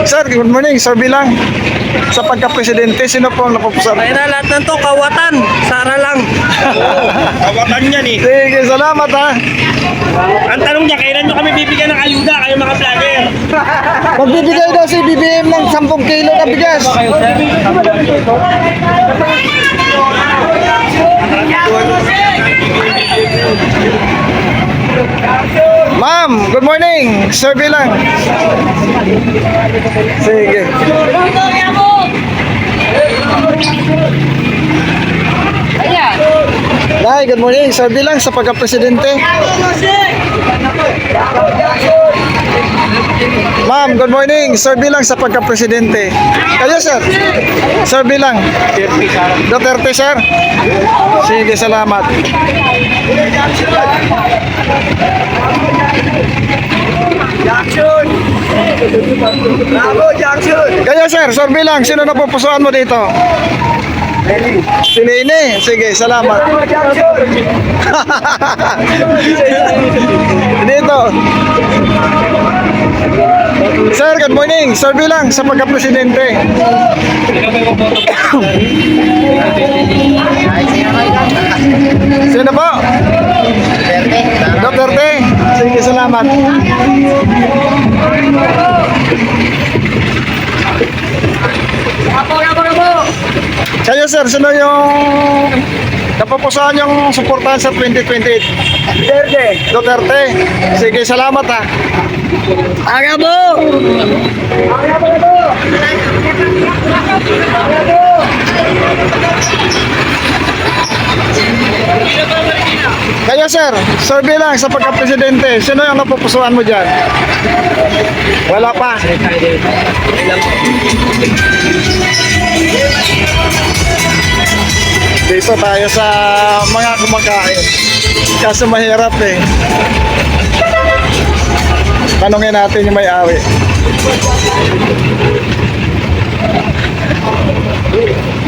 Sir, good morning. Sir, bilang sa pagka-presidente, sino po ang napupusan? Kaya na lahat ng to, kawatan. Sara lang. Kawatan yan eh. Sige, salamat ha. Ang tanong niya, kailan nyo kami bibigyan ng ayuda kayo mga vlogger? Magbibigay daw si BBM ng 10 kilo na bigas. Kayo, sir. Ma'am, good morning. Sir, bilang. Sige. Nay, good morning. Sir, bilang sa pagka-presidente. Ma'am, good morning. Sir, bilang sa pagka-presidente. Kayo, sir. Sir, bilang. Duterte, sir. Sige, salamat. Jackson! Bravo, Jackson! Kayo, sir. Sir, bilang. Sino na pupusuan mo dito? Si Lene. Sige, salamat. Bravo, Jackson! Dito. Sir, good morning. Sir, bilang sa pagka-presidente. Sino po? Duterte. Sige, salamat. Kayo, sir, sino yung napupusuan yung suportahan sa 2028? Duterte. Sige, salamat ha. Aga mo! Kayo, sir, sir, bilang sa pagka-presidente, sino yung napupusuan mo dyan? Wala pa. Dito tayo sa mga kumakain. Kaso mahirap eh. Tanungin natin yung may-ari.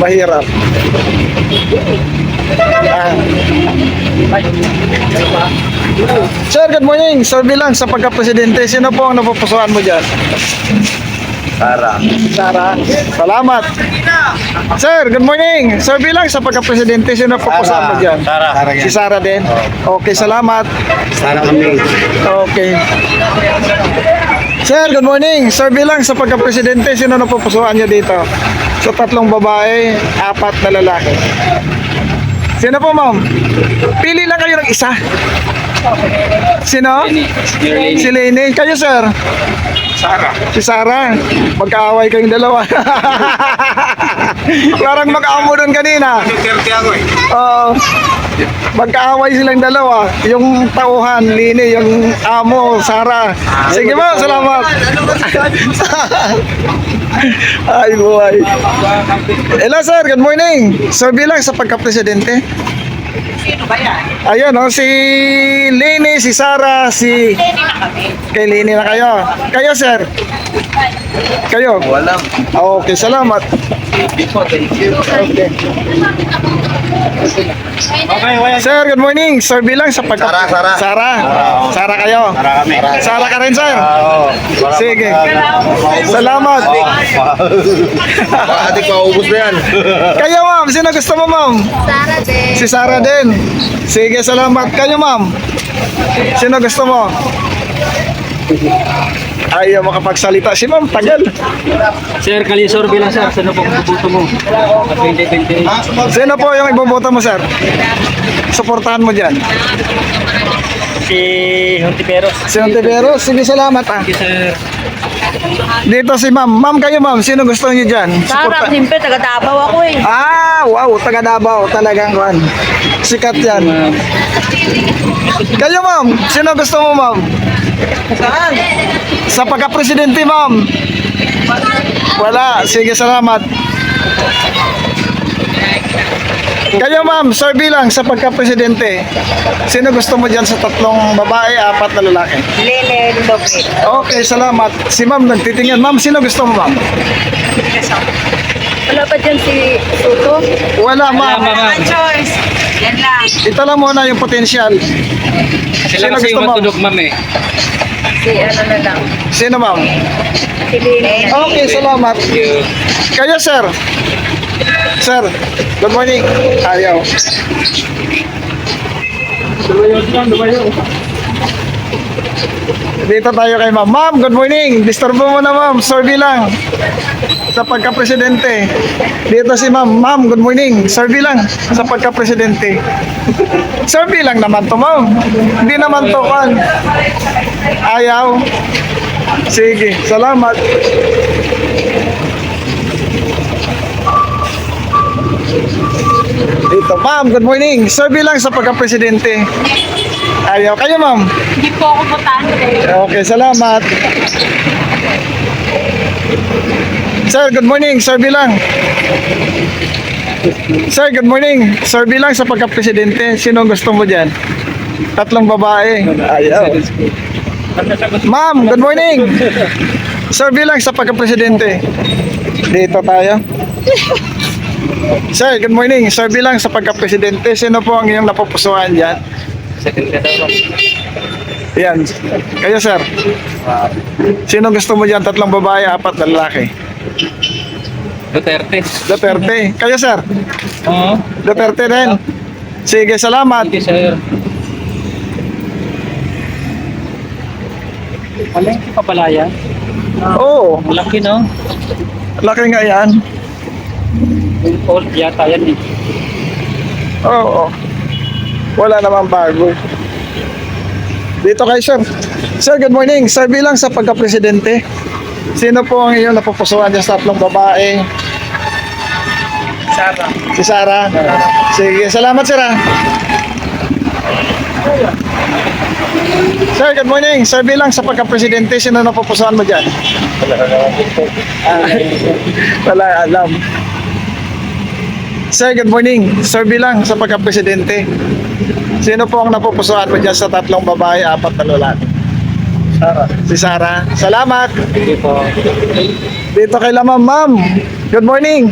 Mahirap. Ah. Sir, good morning. Sir, bilang sa pagka-presidente, sino po ang napupusuan mo dyan? Sara. Salamat. Sir, good morning. Sir, bilang sa pagka-presidente, sino pupusuan mo dyan? Sara. Si Sara din? Okay, salamat. Sara kami. Okay. Sir, good morning. Sir, bilang sa pagka-presidente, sino napupusuan niyo dito? So, 3 babae, 4 na lalaki. Sino po, ma'am? Pili lang kayo ng isa. Sino? Si Lene. Kayo, sir? Sara. Si Sara. Magkaaway kayong dalawa. Parang mag-amo doon kanina. Duterte ako eh. Oo. Magkaaway silang dalawa. Yung tauhan, Lini, yung amo, Sara. Sige mo, salamat. Ay, buhay. Hello, sir. Good morning. Sir, bilang sa pagka-presidente. Sino ba yan? Ayun, oh, si Lini, si Sara, si... Kay Lini na kayo. Kayo, sir. Kayo. Wala. Okay, salamat. Okay. Okay, wala. Sir, good morning. Sir, bilang sa pagka... Sara. Sara kayo. Sara kami. Sara ka rin, sir. Oo. Sige. Salamat. Baka ating maubos na yan. Kayo, ma'am. Sino gusto mo, ma'am? Sara din. Si Sara din. Sige, salamat. Kayo, ma'am. Sino gusto mo? Ayaw makapagsalita. Si ma'am, tagal. Sir, Kalisor bilang, sir. Sino po kubuto mo? Sa 2028. Sino po yung iboboto mo, sir? Suportahan mo dyan. Si Hontiveros. Si Ontiveros. Sige, salamat ah. Sir. Dito si ma'am. Ma'am, kayo, ma'am. Sino gusto niyo dyan? Sara, siyempre, taga-Davao ako eh. Ah, wow. Taga Davao. Talagang kuhan. Sikat yan. Kayo, ma'am. Sino gusto mo, ma'am? Saan? Sa pagka-presidente, ma'am. Wala. Sige, salamat. Kayo, ma'am, sir, bilang sa pagka-presidente, sino gusto mo dyan sa 3 babae, 4 na lalaki? Lele Lopez. Okay, salamat. Si ma'am nagtitingin. Ma'am, sino gusto mo, ma'am? Wala pa dyan si Soto? Wala, ma'am. choice. Yan lang. Ito lang muna yung potential. Sila Sino kasi gusto yung mo? matulog, ma'am eh. Si ano na lang. Sino, ma'am? Si Bini. Okay, salamat. Kayo, sir. Sir, good morning. Ayaw. Dito tayo kay ma'am. Ma'am, good morning. Disturbo mo na, ma'am. Survey lang. Sa pagka-presidente. Dito si ma'am. Ma'am, good morning. Survey lang. Sa pagka-presidente. Survey lang naman to, ma'am. Hindi naman to, kan. Ayaw. Sige, salamat. Dito, ma'am, good morning. Survey lang sa pagka-presidente. Ayaw. Kayo, ma'am. Hindi po ako botante. Okay, salamat. Sir, good morning. Survey lang. Sir, good morning. Survey lang sa pagka-presidente. Sino ang gusto mo dyan? Tatlong babae. Ayaw. Ma'am, good morning. Survey lang sa pagka-presidente. Dito tayo. Sir, good morning. Survey lang sa pagka-presidente. Sino po ang iyong napupusuan dyan? Yan. Kayo, sir. Sino gusto mo dyan? Tatlong babae, apat na lalaki. Duterte. Duterte. Kayo, sir. Oo. Duterte din. Sige, salamat. Sige, sir. Palengke pa pala yan. Oo, Malaki, no? laki nga yan. Old yata yan eh. Oo. Wala namang bago. Dito kay sir. Sir, good morning. Survey lang sa pagka-presidente. Sino po ang iyong napupusuan dyan sa tatlong babae? Sara. Si Sarah. Sige, salamat sir ah. Sir, good morning. Survey lang sa pagka-presidente. Sino napupusuan mo dyan? Wala alam. Sir, good morning. Survey lang sa pagka-presidente. Sino po ang napupusuan mo dyan sa tatlong babae, apat na lalaki? Si Sarah. Salamat. Sige po. Dito kay Lamam, ma'am. Good morning.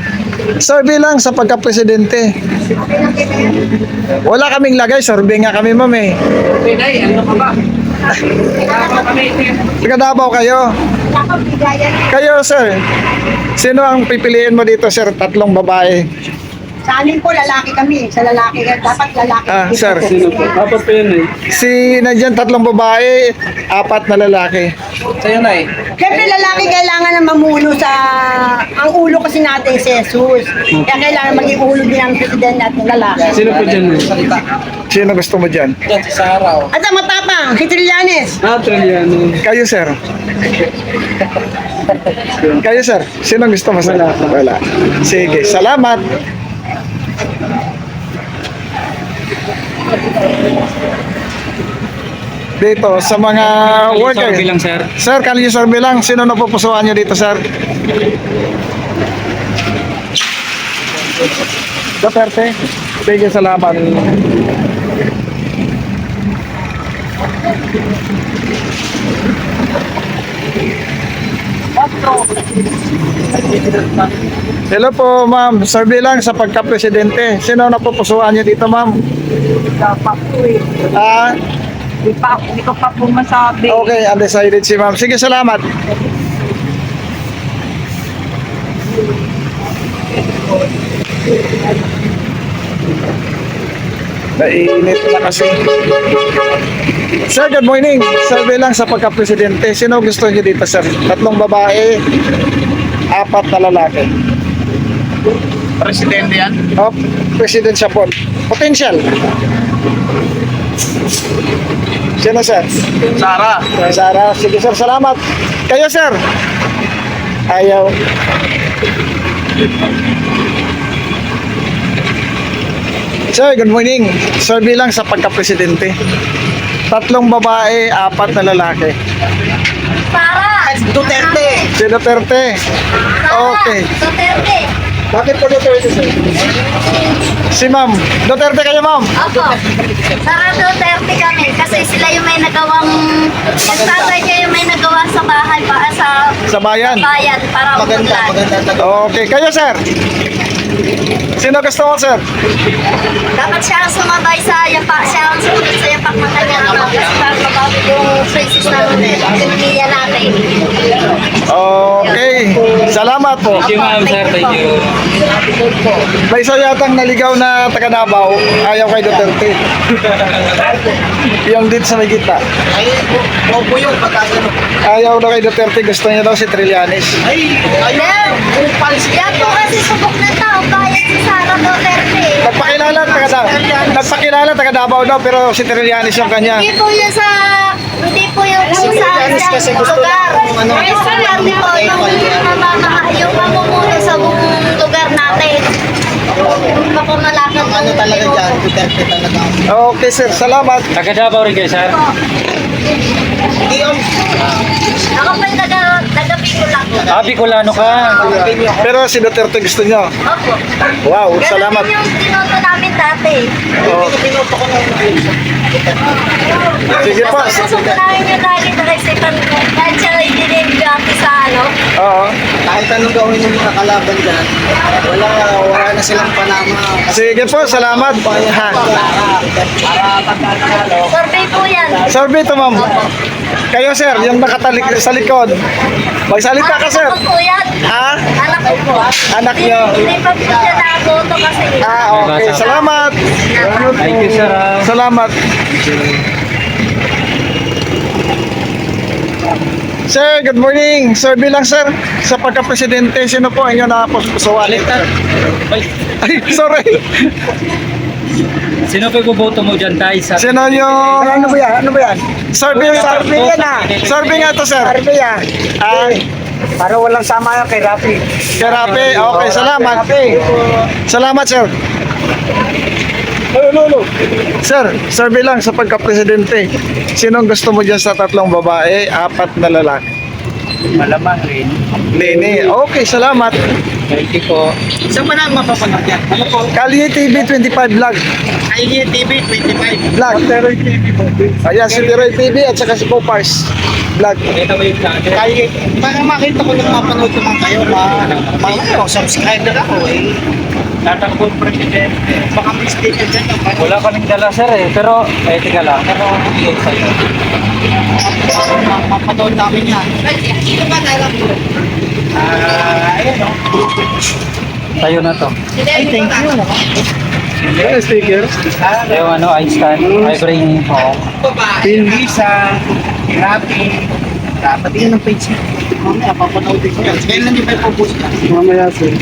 Survey lang sa pagka-presidente. Wala kaming lagay, survey nga kami, ma'am eh. Pinay, ano ka ba? Taga Davao kayo. Kayo, sir. Sino ang pipiliin mo dito, sir? Tatlong babae. Sa amin po, lalaki kami. Sa lalaki, dapat lalaki. Ah, sir. Dapat pa yan eh. Si nandiyan tatlong babae, apat na lalaki. Sa'yo na eh. Siyempre, lalaki kailangan na mamuno sa... Ang ulo kasi natin si Jesus. Kaya kailangan maging ulo din ang presidente natin lalaki. Sino po dyan eh? Salita. Sino gusto mo dyan? Yan si Sara. Oh. At ang matapang, si Trillanes. Triano. Kayo, sir. Kayo, sir. Sino gusto mo, sir? Wala. Sige, salamat. Dito, sa mga worker. Survey lang, sir. Sir, kali yung survey lang. Sino napupusuan nyo dito, sir? Duterte. Sige, salamat. Hello po, ma'am. Survey lang sa pagka-presidente. Sino napupusuan nyo dito, ma'am? Ah, Hindi ko pa po masabi. okay, undecided si ma'am. Sige, salamat. Nainit na kasi. Sir, good morning. Survey lang sa pagka-presidente. Sino gusto niyo dito, sir? Tatlong babae, apat na lalaki. Presidente yan? Oh, president siya po. Potential. Sino, sir? Sara. Sarah. Sige, sir. Salamat. Kayo, sir? Ayaw. Sir, good morning. Survey lang sa pagka-presidente. Tatlong babae, apat na lalaki. Duterte. Si Duterte. Okay. Duterte. Bakit po Duterte, sir? Si ma'am. Duterte kayo, ma'am. Opo. Saka Duterte kami kasi sila yung may nagawang... Nagtatay kayo yung may nagawa sa sa bahay pa Sa bayan? bayan para umulan. Okay. Kayo, sir? Sino gusto mo, sir? Dapat siya ang sumabay sa yapak, siya ang sumunod sa yapak ng kanyang ama kasi para mabawi yung crisis ng ekonomiya natin. Okay. Salamat po. Thank you, ma'am, sir. Thank you. May isa yatang naligaw na taga Davao, ayaw kay Duterte. Yung dito sa may gitna. Ayaw na kay Duterte, gusto niya daw si Trillanes. Yan po kasi subok na tao, bayad si Sara Duterte. Nagpakilala taga Davao daw, pero si Trillanes yung kanya. Hindi po yun sa lugar. Hindi po yung mamumuno sa buong lugar natin. Yung papumalakad ng talaga dyan, Duterte talaga. Okay, sir. Salamat. Taga Davao rin kayo, sir. Ako pa yung taga-Bicol lang. Bicolano ka. Pero si Duterte gusto niyo. Opo. Wow, Ganun salamat. din yung tinoto namin dati. Sige po. Susunod namin yung lagi na kaisipan dahil siya dinigati sa ano. Oo. Kahit anong gawin ng mga kalaban dyan, wala na silang panama. Sige po, salamat. Ha. Survey po yan. Survey to, ma'am. Kayo, sir, yung nakatalik sa likod. Magsalita ka, sir. Anak ko po yan. Ha? Anak ko po. Anak niyo. Hindi pa po siya nakaboto kasi. Okay. Salamat. Thank you, sir. Salamat. Sir, good morning. Sir, bilang sir, sa pagka-presidente, sino po ang inyo napusuan? Ay, sorry. Sino pa iboboto mo dyan, Tay? Sa Sino yung... Ano ba yan? Ano ba yan? Survey, Survey yan ah. survey nga to, sir. Survey yan. Para walang sama yan kay Rafi. Kay Rafi. Okay, salamat. Salamat, sir. Sir, survey lang sa pagka-presidente. Sinong gusto mo dyan sa 3 babae, 4 na lalaki? Malamang rin. Nene. Okay, salamat. Thank you po. Saan mo na mapapanood yan? Ano po? Kalye TV 25 vlog. Ay, TV 25. Vlog. Ayan, si Tiroy TV at saka si Popars. Vlog. Kita mo yung channel. Kaya, para makita ko nung mapanood naman kayo, subscriber ako eh. Tatakbong presidente. Baka may sticker dyan. Wala kaming dala, sir, eh. Pero, teka lang. Pero, bigay sa'yo. Mapanood namin yan. Sino ba nalang? Ayun o. Sa'yo na to. Ay, thank you. Ayan, sticker. Yung ano, Einstein. I bring home. Lisa, Rafi. Dapat yun ang page niya. Mamaya, papanoodin ko yan. Kailan niyo ba ipopost na? Mamaya, sir.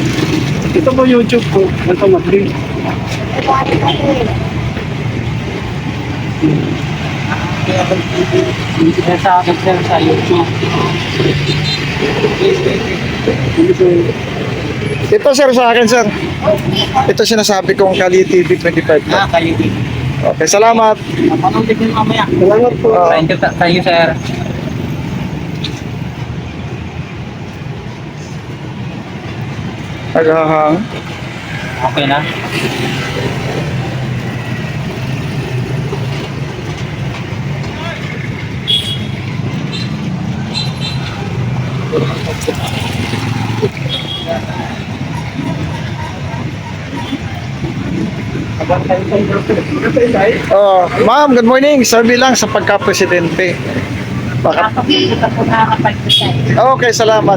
Ito po YouTube po. Ito mag-link. Yan sa akin, sir, sa YouTube. Ito, sir, sa akin, sir. Ito sinasabi kong Kalye TV 25 vlog. Kayo din. Okay, salamat. Papanoodin niyo mamaya. Salamat po. Thank you, sir. Aghahang. Okay na. Ma'am, good morning. Survey lang sa pagka-presidente. Baka... Okay, salamat.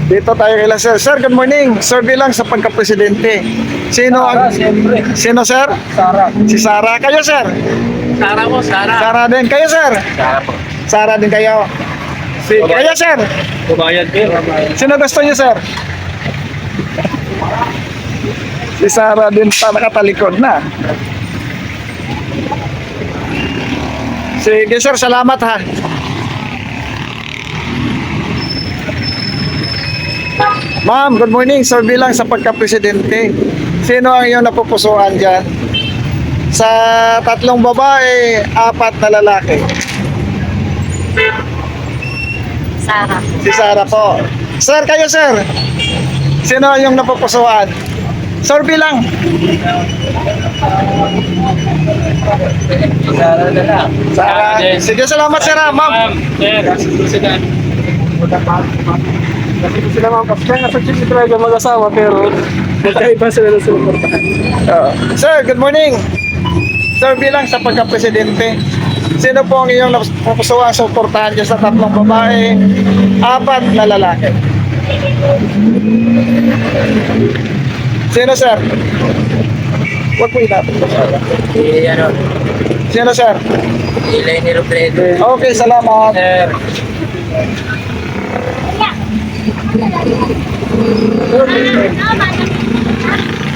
Dito tayo kay sir. Sir, good morning. Survey lang sa pagka-presidente. Sino ang... Sino, sir? Sara. Si Sara. Kayo, sir? Sara mo, Sara. Sara din. Kayo, sir? Sara po. Sara din kayo. Kayo, sir? Kubayad, sir. Sino gusto niyo, sir? Si Sara din pa nakatalikod na. Sige, sir. Salamat, ha. Ma'am, good morning. Survey lang sa pagka-presidente. Sino ang iyong napupusuan dyan? Sa 3 babae, 4 na lalaki. Sara. Si Sara po. Sir, kayo, sir. Sino ang iyong napupusuan? Survey lang. Sara. Sige, salamat sir ha, ma'am. Sila mga kapatid, nasa chip talaga mag-asawa pero magkaiba sila ng sumuportahan. Sir, good morning. Survey lang sa pagka-presidente. Sino po ang iyong napupusuan sa suportahan dyan sa 3 babae, 4 na lalaki? Sino, sir? Huwag mo ilapit ko, sir. Sino, sir? Ilay ni Robredo. Okay, salamat. Sir.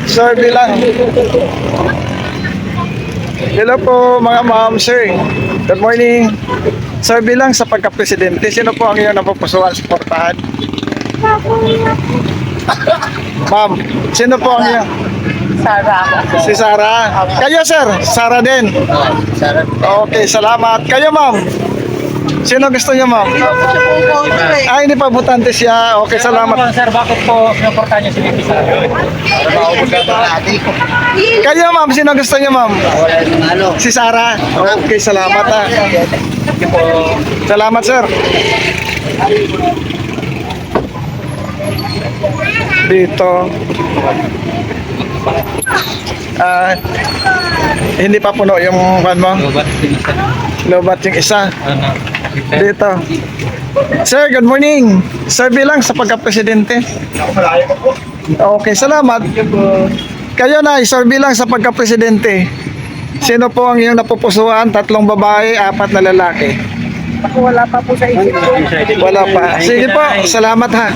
Survey lang. Hello po mga ma'am, sir. Good morning. Survey lang sa pagka-presidente. Sino po ang iyong napupusuan sa suportahan? Ma'am, sino po ang iyong? Sara. Si Sara. Kayo, sir? Sara din. Sara. Okay, salamat. Kayo, ma'am? Sino gusto niyo, ma'am? Ay, hindi pa butante siya. Okay, salamat. Sir, bakit po sinuportahan niyo si VP Sara? Kayo, ma'am, sino gusto niyo, ma'am? Si Sara. Okay, salamat ha. Salamat, sir. Dito. Hindi pa puno yung kan mo. Lobat yung isa. Dito. Sir, good morning. Survey lang sa pagka-presidente. Okay, salamat. Kayo na, survey lang sa pagka-presidente. Sino po ang iyong napupusuan? 3 babae, 4 na lalaki. Ako wala pa po sa isip ko. Wala pa. Sige po, salamat ha.